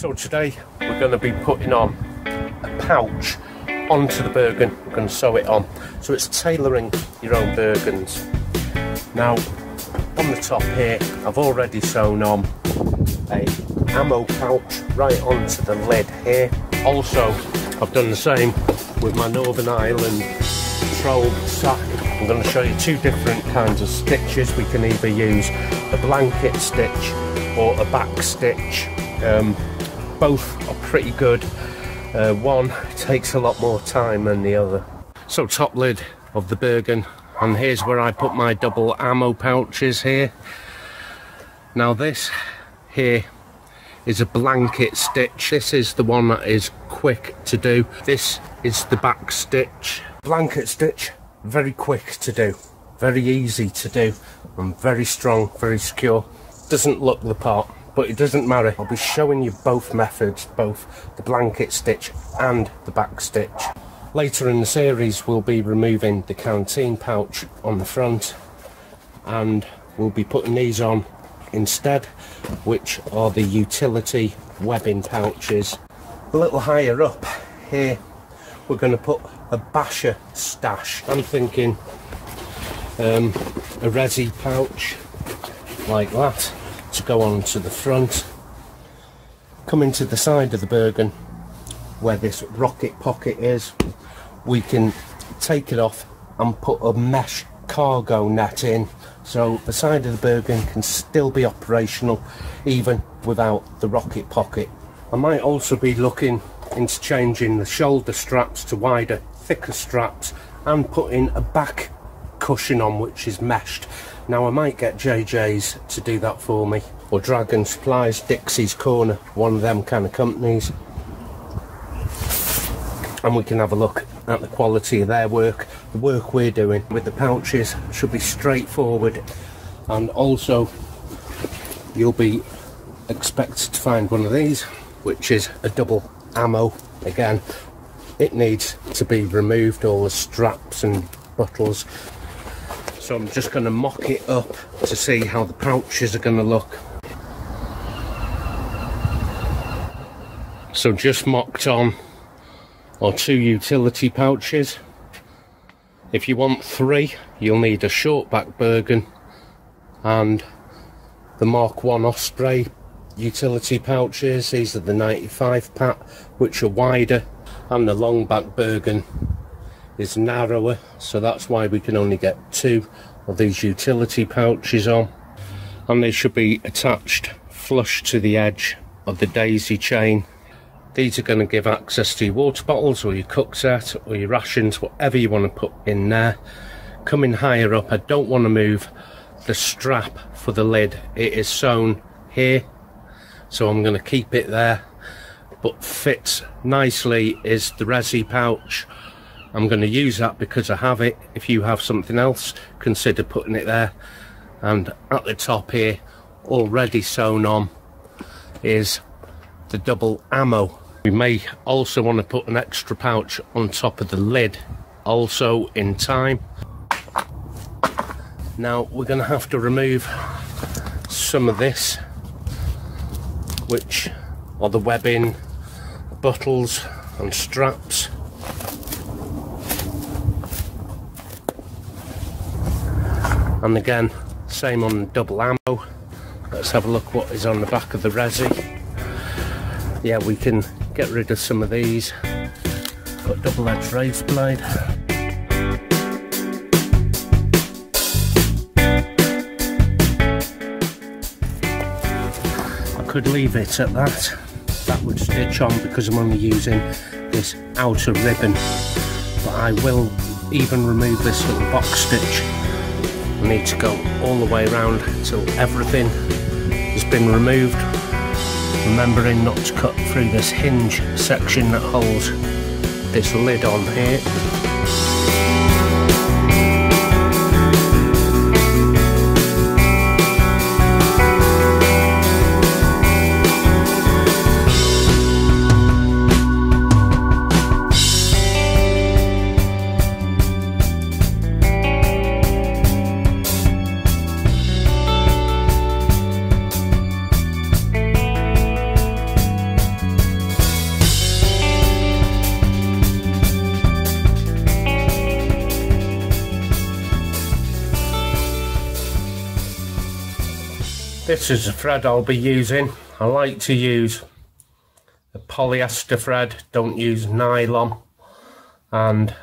So today we're going to be putting on a pouch onto the Bergen. We're going to sew it on. So it's tailoring your own Bergens. Now on the top here I've already sewn on a ammo pouch right onto the lid here. Also I've done the same with my Northern Ireland patrol sack. I'm going to show you two different kinds of stitches. We can either use a blanket stitch or a back stitch. Both are pretty good. One takes a lot more time than the other. So top lid of the Bergen, and here's where I put my double ammo pouches here. Now this here is a blanket stitch. This is the one that is quick to do. This is the back stitch. Blanket stitch, very quick to do, very easy to do, and very strong, very secure. Doesn't look the part, but it doesn't matter. I'll be showing you both methods, both the blanket stitch and the back stitch. Later in the series we'll be removing the canteen pouch on the front, and we'll be putting these on instead, which are the utility webbing pouches. A little higher up here we're going to put a basher stash. I'm thinking a resi pouch like that to go on to the front. Coming to the side of the Bergen where this rocket pocket is, we can take it off and put a mesh cargo net in, so the side of the Bergen can still be operational even without the rocket pocket. I might also be looking into changing the shoulder straps to wider, thicker straps and putting a back cushion on which is meshed. Now I might get JJ's to do that for me, or Dragon Supplies, Dixie's Corner, one of them kind of companies, and we can have a look at the quality of their work. The work we're doing with the pouches should be straightforward, and also you'll be expected to find one of these, which is a double ammo. Again, it needs to be removed, all the straps and buttons. So I'm just going to mock it up to see how the pouches are going to look. So just mocked on are two utility pouches. If you want three, you'll need a short back Bergen and the Mark 1 Osprey utility pouches. These are the 95 pack, which are wider, and the long back Bergen is narrower, so that's why we can only get two of these utility pouches on, and they should be attached flush to the edge of the daisy chain. These are going to give access to your water bottles or your cook set or your rations, whatever you want to put in there. Coming higher up, I don't want to move the strap for the lid. It is sewn here, so I'm going to keep it there, but fits nicely is the resi pouch. I'm going to use that because I have it. If you have something else, consider putting it there. And at the top here, already sewn on, is the double ammo. We may also want to put an extra pouch on top of the lid, also in time. Now we're going to have to remove some of this, which are the webbing, buttons and straps. And again, same on the double ammo. Let's have a look what is on the back of the resi. Yeah, we can get rid of some of these. Got double-edged razor blade. I could leave it at that. That would stitch on because I'm only using this outer ribbon. But I will even remove this little box stitch. I need to go all the way around until everything has been removed, remembering not to cut through this hinge section that holds this lid on here. This is the thread I'll be using. I like to use a polyester thread, don't use nylon. And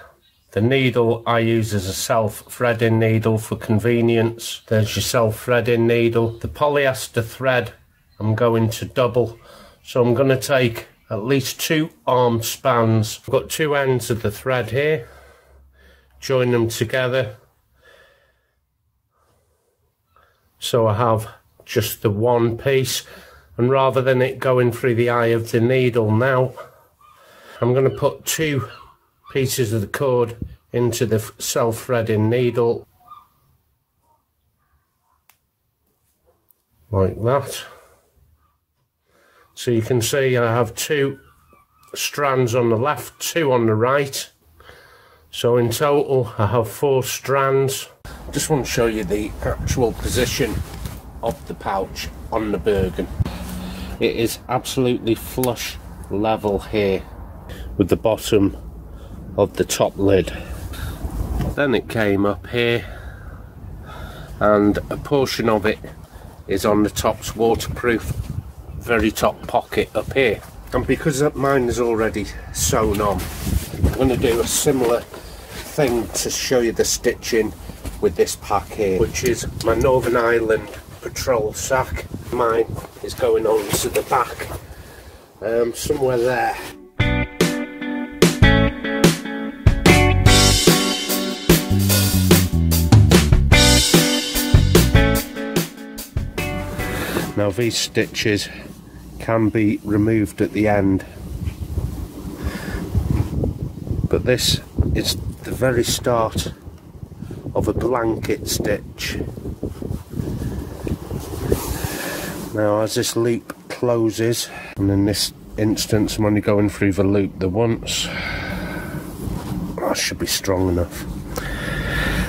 the needle I use is a self-threading needle for convenience. There's your self-threading needle. The polyester thread I'm going to double. So I'm going to take at least 2 arm spans. I've got 2 ends of the thread here. Join them together. So I have just the one piece. And rather than it going through the eye of the needle now, I'm going to put 2 pieces of the cord into the self-threading needle like that. So you can see I have 2 strands on the left, 2 on the right. So in total I have 4 strands. Just want to show you the actual position of the pouch on the Bergen. It is absolutely flush level here with the bottom of the top lid. Then it came up here, and a portion of it is on the top's waterproof, very top pocket up here. And because mine is already sewn on, I'm going to do a similar thing to show you the stitching with this pack here, which is my Northern Ireland patrol sack. Mine is going on to the back, somewhere there. Now these stitches can be removed at the end, but this is the very start of a blanket stitch. Now as this loop closes, and in this instance I'm only going through the loop the once, that should be strong enough.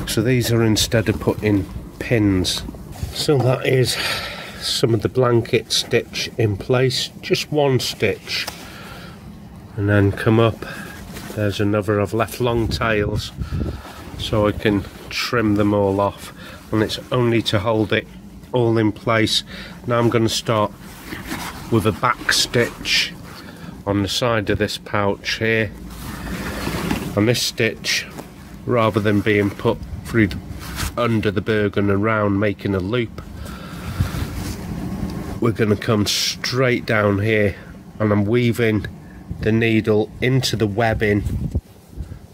So these are instead of putting pins. So that is some of the blanket stitch in place, just 1 stitch, and then come up. There's another. I've left long tails so I can trim them all off, and it's only to hold it all in place. Now I'm going to start with a back stitch on the side of this pouch here, and this stitch, rather than being put through under the Bergen around making a loop, we're going to come straight down here, and I'm weaving the needle into the webbing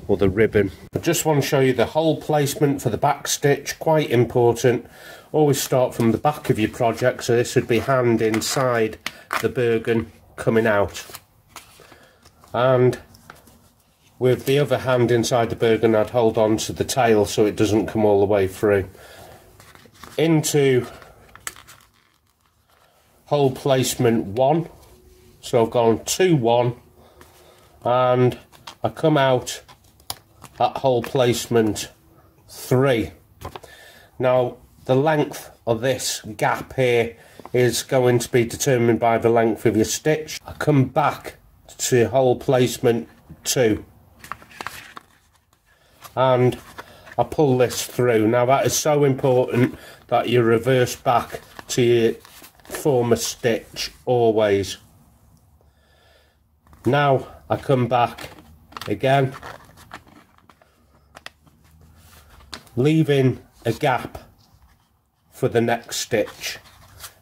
or the ribbon. I just want to show you the hole placement for the back stitch, quite important. Always start from the back of your project, so this would be hand inside the Bergen coming out, and with the other hand inside the Bergen I'd hold on to the tail so it doesn't come all the way through. Into hole placement 1, so I've gone 2, 1, and I come out at hole placement 3. Now the length of this gap here is going to be determined by the length of your stitch. I come back to hole placement 2 and I pull this through. Now that is so important that you reverse back to your former stitch always. Now I come back again, leaving a gap for the next stitch.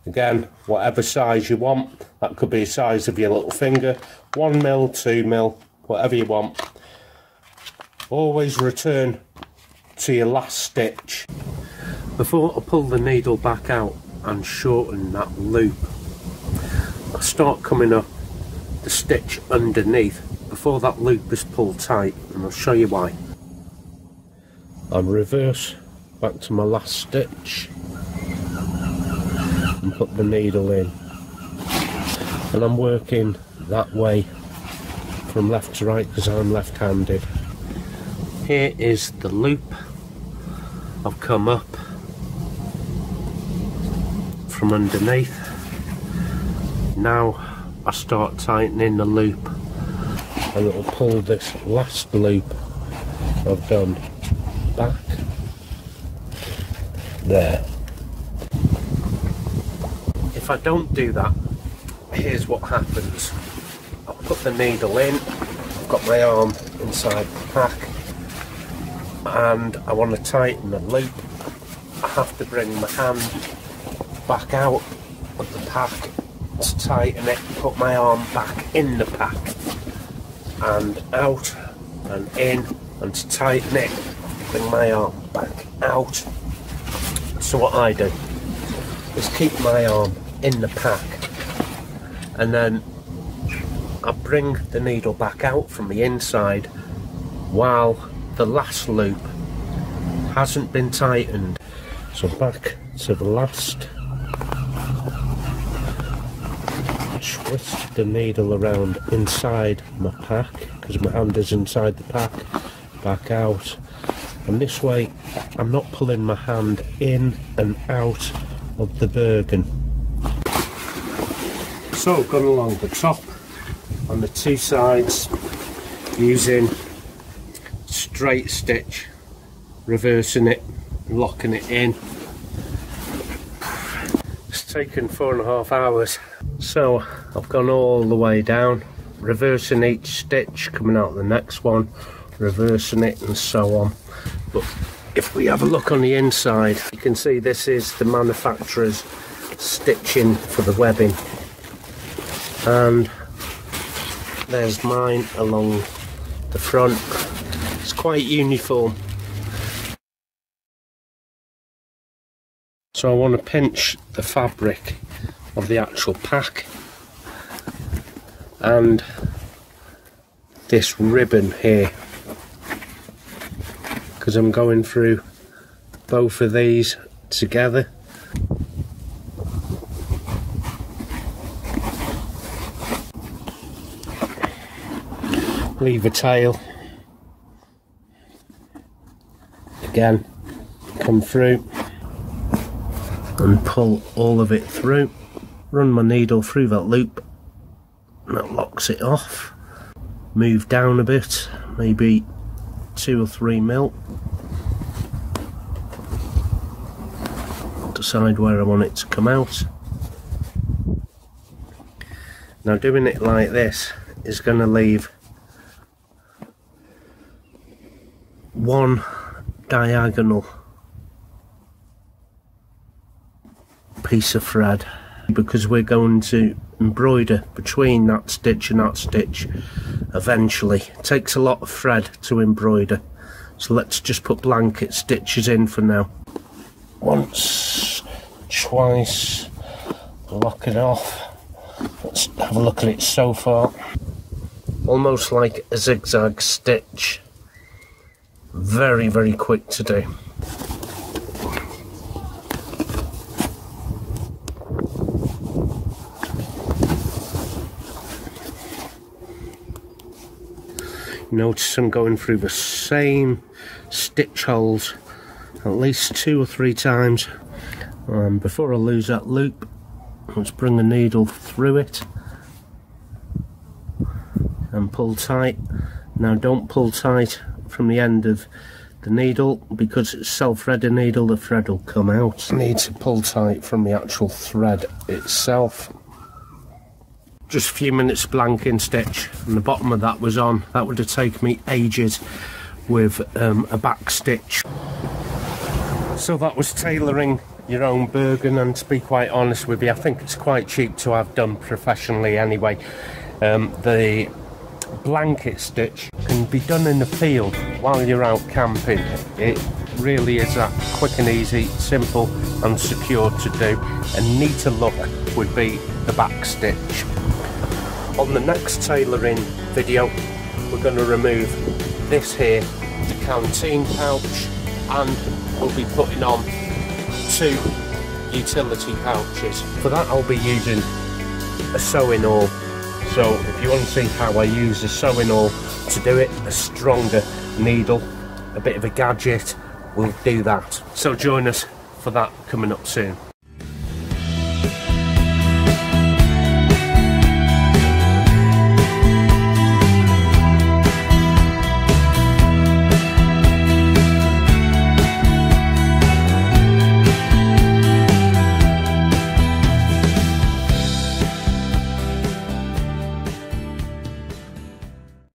Again, whatever size you want, that could be the size of your little finger, 1mm, 2mm, whatever you want. Always return to your last stitch. Before I pull the needle back out and shorten that loop, I start coming up the stitch underneath before that loop is pulled tight, and I'll show you why. I reverse back to my last stitch and put the needle in, and I'm working that way from left to right because I'm left-handed. Here is the loop. I've come up from underneath. Now I start tightening the loop, and it'll pull this last loop I've done back there. if I don't do that, here's what happens. I'll put the needle in, I've got my arm inside the pack, and I want to tighten the loop. I have to bring my hand back out of the pack to tighten it, put my arm back in the pack, and out and in, and to tighten it, bring my arm back out. So what I do is keep my arm in the pack, and then I bring the needle back out from the inside while the last loop hasn't been tightened. So back to the last, twist the needle around inside my pack, because my hand is inside the pack, back out, and this way I'm not pulling my hand in and out of the Bergen. So I've gone along the top on the two sides using straight stitch, reversing it, locking it in. It's taken 4.5 hours. So I've gone all the way down, reversing each stitch, coming out the next one, reversing it, and so on. But if we have a look on the inside, you can see this is the manufacturer's stitching for the webbing, and there's mine along the front. It's quite uniform. So I want to pinch the fabric of the actual pack and this ribbon here, because I'm going through both of these together. Leave a tail, again come through and pull all of it through. Run my needle through that loop, and that locks it off. Move down a bit, maybe 2 or 3 mil. Decide where I want it to come out. Now doing it like this is going to leave one diagonal piece of thread, because we're going to embroider between that stitch and that stitch eventually. It takes a lot of thread to embroider, so let's just put blanket stitches in for now. Once, twice, lock it off. Let's have a look at it so far. Almost like a zigzag stitch. Very, very quick to do. Notice I'm going through the same stitch holes at least 2 or 3 times. Before I lose that loop, let's bring the needle through it and pull tight. Now don't pull tight from the end of the needle, because it's self-threaded needle, the thread will come out. I need to pull tight from the actual thread itself. Just a few minutes blanking stitch, and the bottom of that was on. That would have taken me ages with a back stitch. So that was tailoring your own Bergen, and to be quite honest with you, I think it's quite cheap to have done professionally anyway. The blanket stitch can be done in the field while you're out camping. It really is that quick and easy, simple and secure to do. A neater look would be the back stitch. On the next tailoring video, we're going to remove this here, the canteen pouch, and we'll be putting on 2 utility pouches. For that I'll be using a sewing awl. So if you want to see how I use the sewing awl to do it, a stronger needle, a bit of a gadget, we'll do that. So join us for that coming up soon.